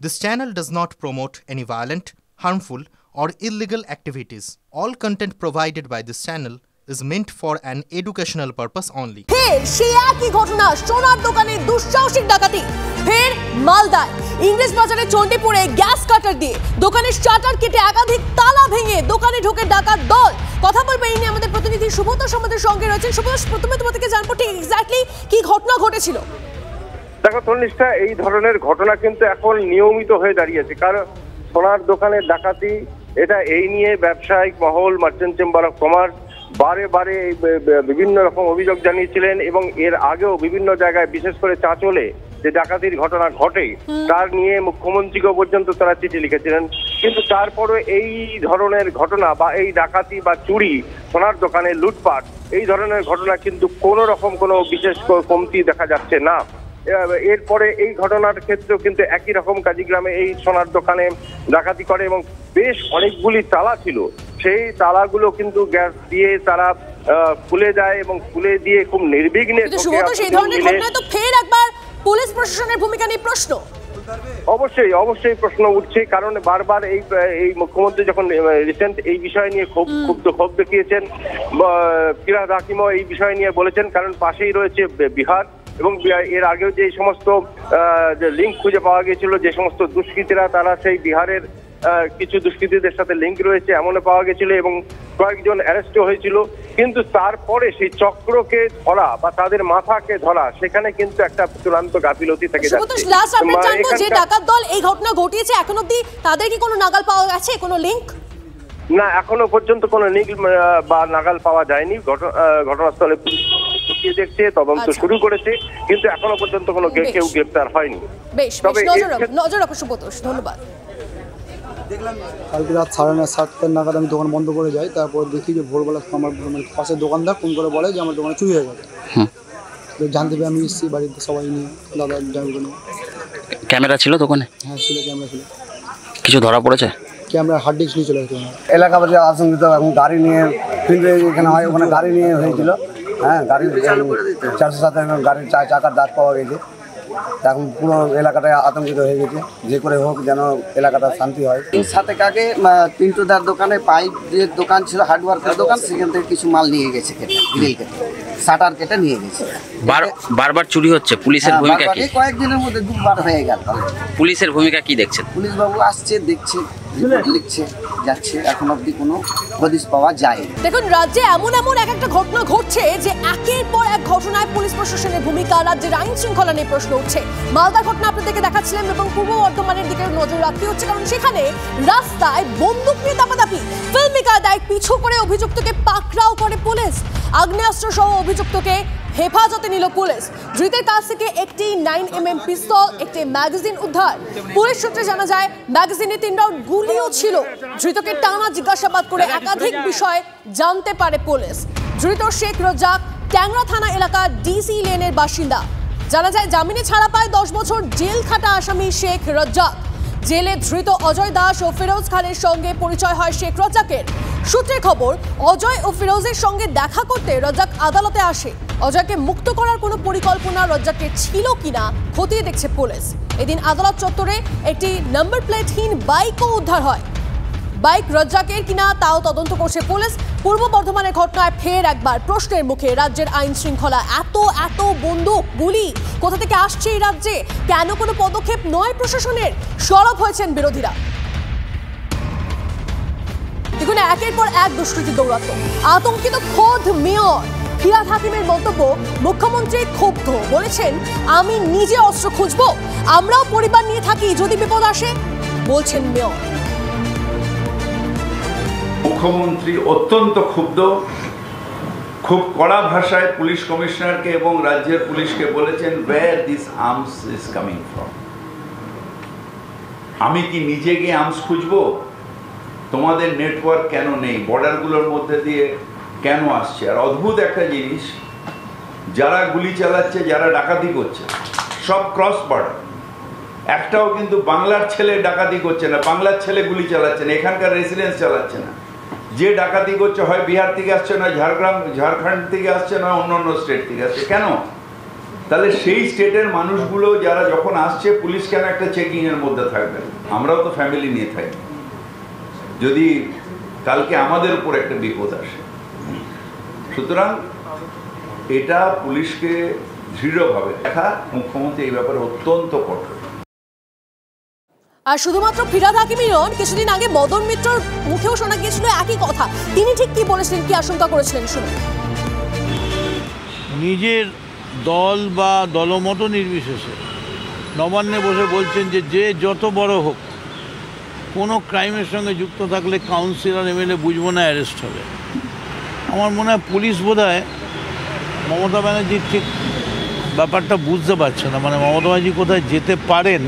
This channel does not promote any violent, harmful, or illegal activities. All content provided by this channel is meant for an educational purpose only. ফের সেই একই ঘটনা, সোনার দোকানে দুঃসাহসিক ডাকাতি। ফের মালদায় ইংরেজ বাজারে চণ্ডীপুরে গ্যাস কাটার দিয়ে দোকানের শাটার কেটে একাধিক তালা ভেঙে দোকানে ঢোকে ডাকাত দল। কথা বলবো এই নিয়ে আমাদের প্রতিনিধি সুব্রত আমাদের সঙ্গে রয়েছেন। সুব্রত, প্রথমে তোমার থেকে জানবো ঠিক এক্স্যাক্টলি কি ঘটনা ঘটেছিল। দেখো তন্নিষ্ঠা, এই ধরনের ঘটনা কিন্তু এখন নিয়মিত হয়ে দাঁড়িয়েছে, কারণ সোনার দোকানের ডাকাতি এটা এই নিয়ে ব্যবসায়িক মহল, মার্চেন্ট চেম্বার অফ কমার্স বারে বারে বিভিন্ন রকম অভিযোগ জানিয়েছিলেন এবং এর আগেও বিভিন্ন জায়গায় বিশেষ করে চাঁচলে যে ডাকাতির ঘটনা ঘটে তার নিয়ে মুখ্যমন্ত্রীকে পর্যন্ত তারা চিঠি লিখেছিলেন। কিন্তু তারপরে এই ধরনের ঘটনা বা এই ডাকাতি বা চুরি, সোনার দোকানে লুটপাট, এই ধরনের ঘটনা কিন্তু কোনো রকম কোনো বিশেষ কমতি দেখা যাচ্ছে না। এরপরে এই ঘটনার ক্ষেত্রেও কিন্তু একই রকম কাজীগ্রামে এই সোনার দোকানে ডাকাতি করে এবং বেশ অনেকগুলি তালা ছিল, সেই তালাগুলো কিন্তু গ্যাস দিয়ে তারা খুলে যায় এবং খুলে দিয়ে খুব নির্বিঘ্নে সেই ধরনের ঘটনা তো ফের একবার পুলিশ প্রশাসনের ভূমিকা নিয়ে প্রশ্ন। অবশ্যই প্রশ্ন উঠছে, কারণ বারবার এই মুখ্যমন্ত্রী যখন রিসেন্ট এই বিষয় নিয়ে ক্ষোভ দেখিয়েছেন, ফিরহাদ হাকিমও এই বিষয় নিয়ে বলেছেন, কারণ পাশেই রয়েছে বিহার এবং এর আগেও যে সমস্ত লিঙ্ক খুঁজে পাওয়া গিয়েছিল, যে সমস্ত দুষ্কৃতীরা তারা সেই বিহারের কিছু দুষ্কৃতীদের সাথে লিঙ্ক রয়েছে এমনও পাওয়া গেছিল এবং কয়েকজন অ্যারেস্টও হয়েছিল। কিন্তু তারপরে সেই চক্রকে ধরা বা তাদের মাথাকে ধরা, সেখানে কিন্তু একটা চূড়ান্ত গাফিলতি থেকে যাচ্ছে। যে ডাকাত দল এই ঘটনা ঘটিয়েছে এখন অবধি তাদের কি কোনো নাগাল পাওয়া গেছে, কোনো লিঙ্ক? না, এখনো পর্যন্ত কোনো লিঙ্ক বা নাগাল পাওয়া যায়নি। ঘটনাস্থলে দেখছে, তদন্ত শুরু করেছে, কিন্তু এখনো পর্যন্ত কোনো কেউ গ্রেফতার হয়নি। তবে নজর রাখো সুব্রত, ধন্যবাদ। কালকে রাত 7:30 নাগাদ আমি দোকান বন্ধ করে যাই, তারপর দেখি যে ভোরবেলা আমার পাশের দোকানদার ফোন করে বলে যে আমার দোকানে চুরি হয়ে গেছে। জানতে পেরে আমি এসেছি বাড়িতে সবাই নিয়ে, দাদা ড্রাইভার নিয়ে। ক্যামেরা ছিল দোকানে? হ্যাঁ ছিল, ক্যামেরা ছিল। কিছু ধরা পড়েছে? ক্যামেরা হার্ড ডিস্ক নিয়ে চলে গেছে। এলাকাবাসী আশঙ্কিত, এখন গাড়ি নিয়ে কিন্তু এখানে হয়, ওখানে গাড়ি নিয়ে হয়েছিল। হ্যাঁ, গাড়ির 407 গাড়ির চাকার দাঁত পাওয়া গেছে। এখন পুরো এলাকাটায় আতঙ্কিত হয়ে গেছে, যে করে হোক যেন এলাকাটা শান্তি হয়। এর সাথে আগে পিন্টুদার দোকানে পাইপের দোকান ছিল, হার্ডওয়ার্কের দোকান, সেখান থেকে কিছু মাল নিয়ে গেছে, কেটে গ্রিল কেটে শাটার কেটে নিয়ে গেছে। বারবার চুরি হচ্ছে, পুলিশের ভূমিকা কি? কয়েকদিনের মধ্যে দুবার হয়ে গেল। পুলিশের ভূমিকা কি দেখছেন? পুলিশ বাবু আসছে, দেখছে, লিখছে, যাচ্ছে, এখন অবধি কোনো হদিশ পাওয়া যায়। দেখুন, রাজ্যে এমন এক একটা ঘটনা ঘটছে যে একের পর এক ঘটনায় পুলিশ প্রশাসনের ভূমিকা, রাজ্যের আইন শৃঙ্খলা নিয়ে প্রশ্ন উঠছে। মালদার ঘটনা আপনাদেরকে দেখাচ্ছিলাম এবং পূর্ব বর্ধমানের দিকে নজর রাখতে হচ্ছে, কারণ সেখানে রাস্তায় বন্দুক নিয়ে দাপাদাপি, ফিল্মি কায়দায় পিছু করে অভিযুক্তকে পাকড়াও করে পুলিশ। আগ্নেয়াস্ত্র সহ অভিযুক্তকে হেফাজতে নিল পুলিশ। ধৃতের কাছ থেকে একটি 9mm পিস্তল, একটি ম্যাগাজিন উদ্ধার। পুলিশ সূত্রে জানা যায় ম্যাগাজিনে 3 রাউন্ড গুলিও ছিল। ধৃতকে টানা জিজ্ঞাসাবাদ করে একাধিক বিষয় জানতে পারে পুলিশ। ধৃত শেখ রজ্জাক ট্যাংরা থানা এলাকার ডিসি লেনের বাসিন্দা। জানা যায় জামিনে ছাড়া পায় 10 বছর জেল খাটা আসামি শেখ রজ্জাক। জেলে ধৃত অজয় দাস ও ফিরোজ খানের সঙ্গে পরিচয় হয় শেখ রজ্জাকের। সূত্রের খবর, অজয় ও ফিরোজের সঙ্গে দেখা করতে রজ্জাক আদালতে আসে। অজয়কে মুক্ত করার কোনো পরিকল্পনা রজ্জাকের ছিল কিনা খতিয়ে দেখছে পুলিশ। এদিন আদালত চত্বরে একটি নাম্বার প্লেটহীন বাইকও উদ্ধার হয়। বাইক রজ্জাকের কিনা তাও তদন্ত করছে পুলিশ। পূর্ব বর্ধমানের ঘটনায় ফের একবার প্রশ্নের মুখে রাজ্যের আইন শৃঙ্খলা। এত বন্দুক, গুলি কোথা থেকে আসছে এই রাজ্যে? কেন কোনো পদক্ষেপ নয় প্রশাসনের? সরব হয়েছেন বিরোধীরা। দেখুন, একের পর এক দুষ্কৃতী দৌরাত্ম্য, আতঙ্কিত খোদ মেয়র। ফিরহাদ হাকিমের মন্তব্য, মুখ্যমন্ত্রী ক্ষুব্ধ, বলেছেন আমি নিজে অস্ত্র খুঁজবো, আমরাও পরিবার নিয়ে থাকি যদি বিপদ আসে, বলছেন মেয়র। মুখ্যমন্ত্রী অত্যন্ত ক্ষুব্ধ, খুব কড়া ভাষায় পুলিশ কমিশনারকে এবং রাজ্যের পুলিশকে বলেছেন where this arms is coming from। আমি কি নিজে গিয়ে আর্মস খুঁজবো? তোমাদের নেটওয়ার্ক কেন নেই? বর্ডারগুলোর মধ্যে দিয়ে কেন আসছে? আর অদ্ভুত একটা জিনিস, যারা গুলি চালাচ্ছে, যারা ডাকাতি করছে, সব ক্রস বর্ডার। একটাও কিন্তু বাংলার ছেলে ডাকাতি করছে না, বাংলার ছেলে গুলি চালাচ্ছে না, এখানকার রেসিডেন্স চালাচ্ছে না। যে ডাকাতি করছে হয় বিহার থেকে আসছে, না ঝাড়খণ্ড থেকে আসছে, না অন্য স্টেট থেকে আসছে। কেন? তাহলে সেই স্টেটের মানুষগুলো যারা যখন আসছে পুলিশ কেন একটা চেকিং এর মধ্যে থাকবে? আমরাও তো ফ্যামিলি নিয়ে থাকি, যদি কালকে আমাদের উপর একটা বিপদ আসে। সুতরাং এটা পুলিশকে দৃঢ়ভাবে দেখা, মুখ্যমন্ত্রী এই ব্যাপারে অত্যন্ত কঠোর। আর শুধুমাত্র ফিরহাদ হাকিমই নন, কিছুদিন আগে মদন মিত্রর মুখেও শোনা গিয়েছিল একই কথা। তিনি ঠিক কি বলেছিলেন, কি আশঙ্কা করেছিলেন শুনুন। নিজের দল বা দলমত নির্বিশেষে নবান্নে বসে বলছেন যে যত বড় হোক কোনো ক্রাইমের সঙ্গে যুক্ত থাকলে কাউন্সিলর এমএলএ বুঝবো না, অ্যারেস্ট হবে। আমার মনে হয় পুলিশ বোধহয় মমতা ব্যানার্জির ঠিক ব্যাপারটা বুঝতে পারছে না, মানে মমতা ব্যানার্জি কোথায় যেতে পারেন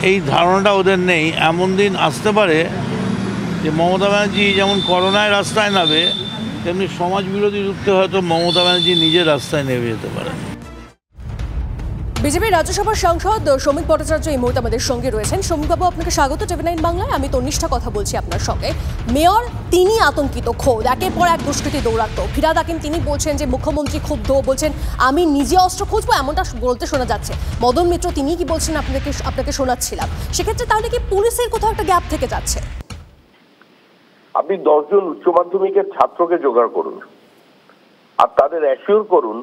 এই ধারণাটা ওদের নেই। এমন দিন আসতে পারে যে মমতা ব্যানার্জি যেমন করোনায় রাস্তায় নামে, তেমনি সমাজ বিরোধী রুখতে হয়তো মমতা ব্যানার্জি নিজের রাস্তায় নেমে যেতে পারেন। বিজেপি রাজ্যসভার সাংসদ শ্রমিক ভট্টাচার্য এই মুহূর্তে আমাদের সঙ্গে রয়েছেন। শ্রমিকবাবু, আপনাকে স্বাগত টিভি9 বাংলায়। আমি তনিষ্ঠা কথা বলছি আপনার সঙ্গে। মেয়র তিনি আতঙ্কিত, খোদ একের পর এক দুষ্কৃতী দৌরাত্ম। ফিরহাদ হাকিম তিনি বলছেন যে মুখ্যমন্ত্রী ক্ষুব্ধ, বলছেন আমি নিজে অস্ত্র খুঁজবো, এমনটা বলতে শোনা যাচ্ছে। মদন মিত্র তিনি কি বলছেন আপনাকে শোনাচ্ছিলাম। সেক্ষেত্রে তাহলে কি পুলিশের কোথাও একটা গ্যাপ থেকে যাচ্ছে? আপনি 10 জন উচ্চ মাধ্যমিকের ছাত্রকে জোগাড় করুন আর তাদের অ্যাসিওর করুন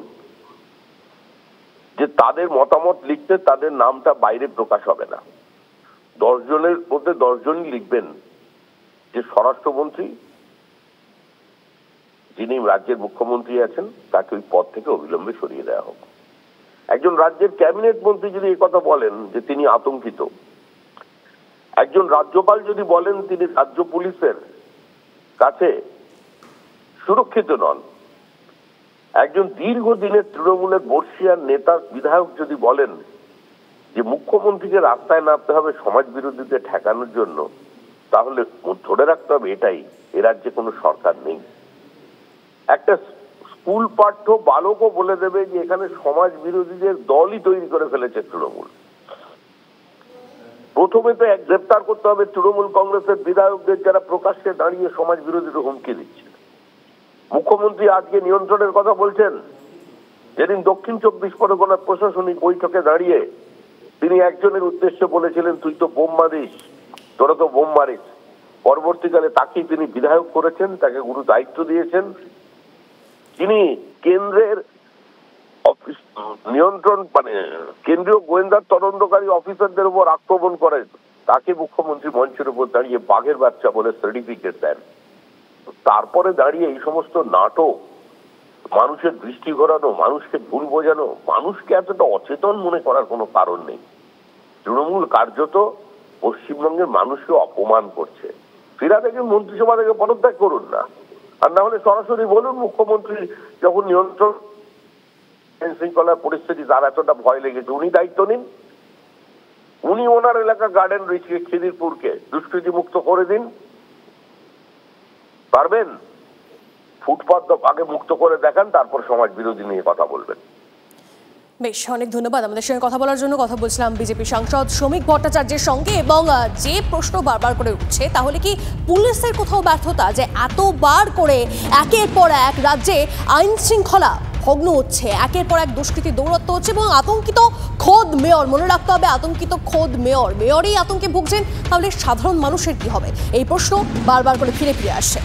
যে তাদের মতামত লিখতে তাদের নামটা বাইরে প্রকাশ হবে না। 10 জনের মধ্যে 10 জনই লিখবেন যে স্বরাষ্ট্রমন্ত্রী যিনি রাজ্যের মুখ্যমন্ত্রী আছেন তাকে ওই পদ থেকে অবিলম্বে সরিয়ে দেওয়া হোক। একজন রাজ্যের ক্যাবিনেট মন্ত্রী যদি এই কথা বলেন যে তিনি আতঙ্কিত, একজন রাজ্যপাল যদি বলেন তিনি রাজ্য পুলিশের কাছে সুরক্ষিত নন, একজন দীর্ঘদিনের তৃণমূলের বর্ষিয়ান নেতা বিধায়ক যদি বলেন যে মুখ্যমন্ত্রীকে রাস্তায় নামতে হবে সমাজ বিরোধীদের ঠেকানোর জন্য, তাহলে ধরে রাখতে হবে এটাই এ রাজ্যে কোনো সরকার নেই। একটা স্কুল পাঠ্য বালকও বলে দেবে যে এখানে সমাজ বিরোধীদের দলই তৈরি করে ফেলেছে তৃণমূল। প্রথমে তো গ্রেপ্তার করতে হবে তৃণমূল কংগ্রেসের বিধায়কদের যারা প্রকাশ্যে দাঁড়িয়ে সমাজ বিরোধীদের হুমকি দিচ্ছে। মুখ্যমন্ত্রী আজকে নিয়ন্ত্রণের কথা বলছেন, যেদিন দক্ষিণ 24 পরগনার প্রশাসনিক বৈঠকে দাঁড়িয়ে তিনি একজনের উদ্দেশ্যে বলেছিলেন তুই তো বোম মারিস, তোরা তো বোম মারিস। পরবর্তীকালে তাকেই তিনি বিধায়ক করেছেন, তাকে গুরু দায়িত্ব দিয়েছেন। তিনি কেন্দ্রের অফিস নিয়ন্ত্রণ মানে কেন্দ্রীয় গোয়েন্দা তদন্তকারী অফিসারদের উপর আক্রমণ করেন, তাকে মুখ্যমন্ত্রী মঞ্চের উপর দাঁড়িয়ে বাঘের বাচ্চা বলে সার্টিফিকেট দেন। তারপরে দাঁড়িয়ে এই সমস্ত নাটক, মানুষের দৃষ্টি ঘোরানো, মানুষকে ভুল বোঝানো, মানুষকে এতটা অচেতন মনে করার কোনো কারণ নেই। তৃণমূল কার্যত পশ্চিমবঙ্গের মানুষকে অপমান করছে। ফিরহাদ হাকিম মন্ত্রিসভা থেকে পদত্যাগ করুন না, আর না হলে সরাসরি বলুন মুখ্যমন্ত্রী যখন নিয়ন্ত্রণ শৃঙ্খলার পরিস্থিতি তার এতটা ভয় লেগেছে, উনি দায়িত্ব নিন। উনি ওনার এলাকা গার্ডেন রিচকে খিদিরপুরকে দুষ্কৃতি মুক্ত করে দিন। পারবেন? ফুটপাত আগে মুক্ত করে দেখান, তারপর সমাজ বিরোধী নিয়ে কথা বলবেন। বেশ, অনেক ধন্যবাদ। আমাদের সঙ্গে কথা বলার জন্য কথা বলছিলাম বিজেপি সাংসদ শ্রমিক ভট্টাচার্যের সঙ্গে। এবং যে প্রশ্ন বারবার করে উঠছে, তাহলে কি পুলিশের কোথাও ব্যর্থতা যে এতবার করে একের পর এক রাজ্যে আইন শৃঙ্খলা ভগ্ন হচ্ছে, একের পর এক দুষ্কৃতী দৌরাত্ম হচ্ছে এবং আতঙ্কিত খোদ মেয়র। মনে রাখতে হবে, আতঙ্কিত খোদ মেয়রই আতঙ্কে ভুগছেন, তাহলে সাধারণ মানুষের কি হবে? এই প্রশ্ন বারবার করে ফিরে ফিরে আসছে।